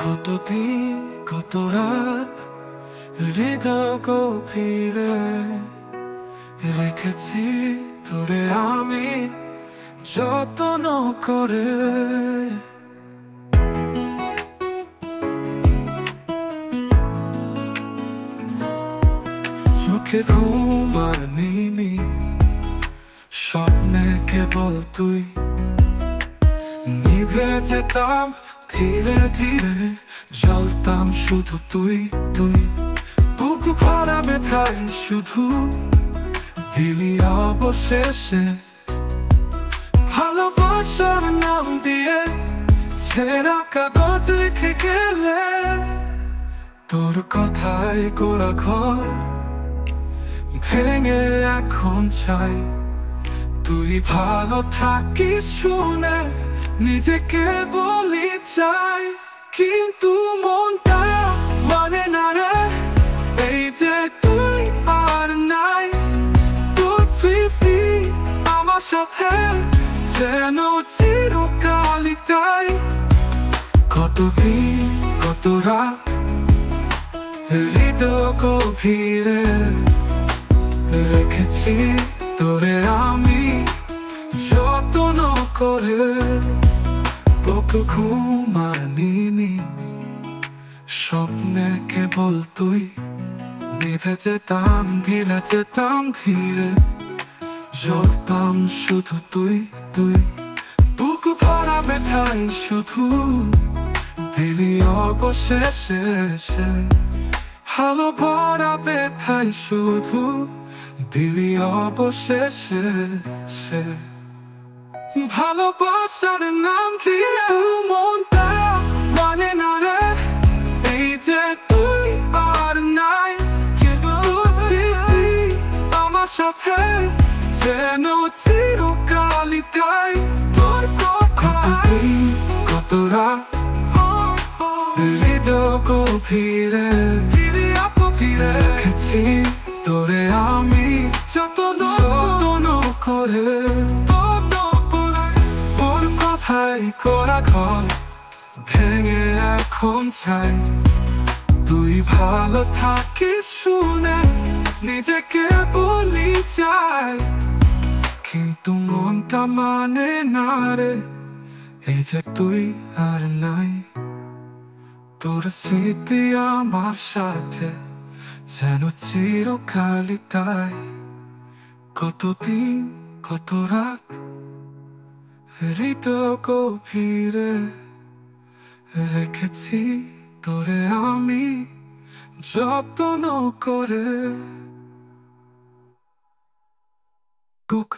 কতদিন কত রাত হৃদয় গভীরে রেখেছি তোরে আমি যত্ন করে। চোখে ঘুম আর নিনি, স্বপ্নে কেবল তুই। নিভে যেতাম ধীরে ধীরে, জ্বলতাম শুধু তুই তুই। বুক ভরা ব্যথায় শুধু দিলি অবশেষে ভালোবাসার নাম দিয়ে ছেঁড়া কাগজ রেখে গেলে। তোর কথায় গোড়া ঘর ভেঙে এখন চাই তুই ভালো থাকিস শুনে নিজেকে বলি চাই। কিন্তু মনটা মানে না রে, এই যে তুই আর নাই। তোর স্মৃতি আমার সাথে যেন চিরকালই তাই। কতদিন কত রাত হৃদয় গভীরে রেখেছি তোরে আমি যত্ন করে। বুক ঘুম আর নিনি, স্বপ্নে কেবল তুই। নিভে যেতাম ধীরে যেতাম ধীরে, জ্বলতাম শুধু তুই তুই। বুক ভরা ব্যথায় শুধু দিলি অবশেষে ভালো ভরা ব্যথায় শুধু দিলি অবশেষে। ভালোবাসার নাম দিয়ে মনটা মানে না রে, এই যে তুই আর নাই। কেবল স্মৃতি আমার সাথে যেন চিরকালই তাই। তোর কথায় কত রাত হৃদয় গভীরে রেখেছি তোরে আমি যত্ন করে। তোর কথায় করা ঘর ভেঙে এখন চাই তুই ভালো থাকিস শুনে নিজেকে বলি চাই। কিন্তু মনটা মানে না রে, এই যে তুই আর নাই। তোর স্মৃতি আমার সাথে যেন চিরকালই তাই। কতদিন কত রাত হৃদয় গভীরে রেখেছি তোরে আমি যত্ন করে। বুক